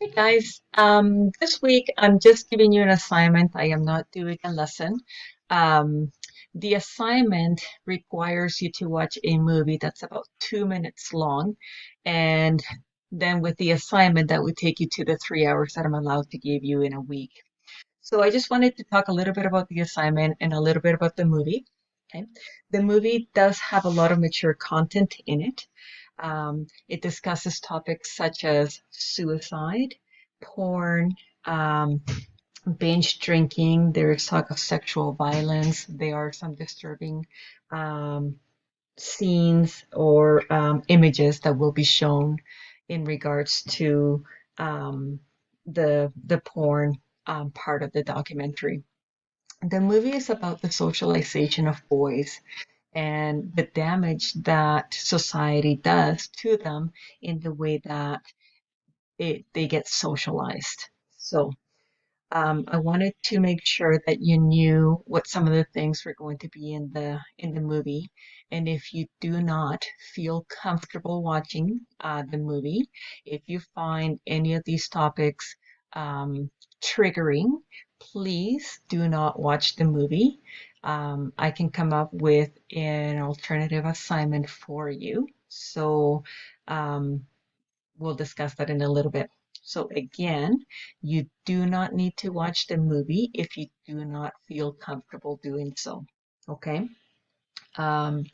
Hey guys, this week I'm just giving you an assignment. I am not doing a lesson. Um, the assignment requires you to watch a movie that's about 2 minutes long, and then with the assignment, that would take you to the 3 hours that I'm allowed to give you in a week. So I just wanted to talk a little bit about the assignment and a little bit about the movie. Okay. The movie does have a lot of mature content in it. It discusses topics such as suicide, porn, um, binge drinking. There is talk of sexual violence. There are some disturbing um, scenes or images that will be shown in regards to the porn part of the documentary. The movie is about the socialization of boys and the damage that society does to them in the way that they get socialized. So I wanted to make sure that you knew what some of the things were going to be in the movie, and if you do not feel comfortable watching the movie, if you find any of these topics um, triggering, please do not watch the movie. I can come up with an alternative assignment for you. So um, we'll discuss that in a little bit. So again, you do not need to watch the movie if you do not feel comfortable doing so. Okay. Um,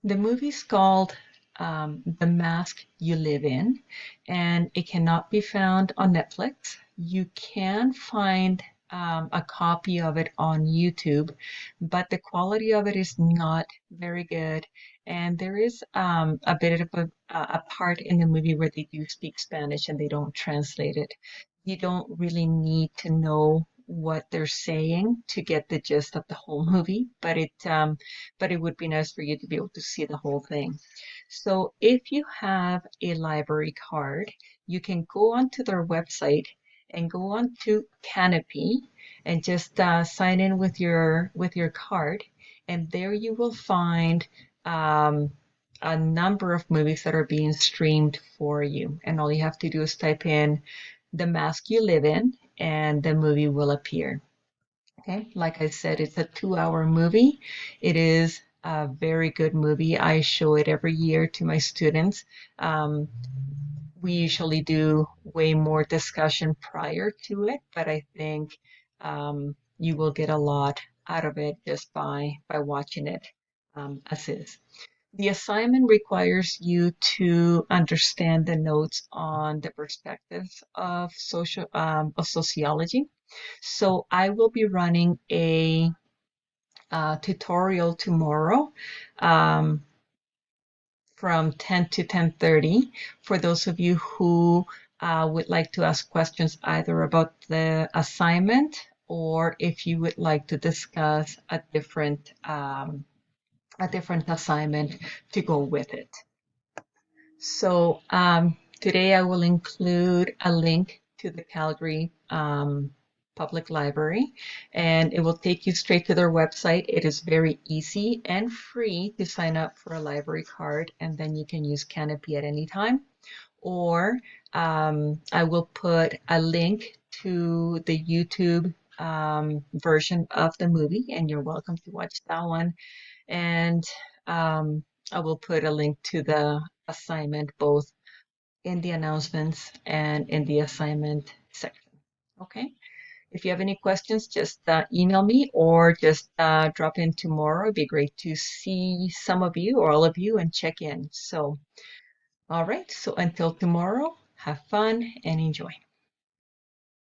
the movie's called The Mask You Live In, and it cannot be found on Netflix. You can find a copy of it on YouTube, but the quality of it is not very good. And there is a bit of a part in the movie where they do speak Spanish and they don't translate it. You don't really need to know what they're saying to get the gist of the whole movie, but it would be nice for you to be able to see the whole thing. So if you have a library card, you can go onto their website and go on to Canopy and just sign in with your card, and there you will find um, a number of movies that are being streamed for you. And all you have to do is type in The Mask You Live In, and the movie will appear. Okay, like I said, it's a 2 hour movie. It is a very good movie. I show it every year to my students. Um, we usually do way more discussion prior to it, but I think you will get a lot out of it just by watching it as is. The assignment requires you to understand the notes on the perspectives of sociology. So I will be running a tutorial tomorrow um, from 10 to 10:30 for those of you who would like to ask questions either about the assignment or if you would like to discuss a different assignment to go with it. So today I will include a link to the Calgary Public Library, and it will take you straight to their website. It is very easy and free to sign up for a library card, and then you can use Canopy at any time. Or I will put a link to the YouTube version of the movie, and you're welcome to watch that one. And I will put a link to the assignment both in the announcements and in the assignment section. Okay. If you have any questions, just email me or just drop in tomorrow. It'd be great to see some of you or all of you and check in. So, all right. So until tomorrow, have fun and enjoy.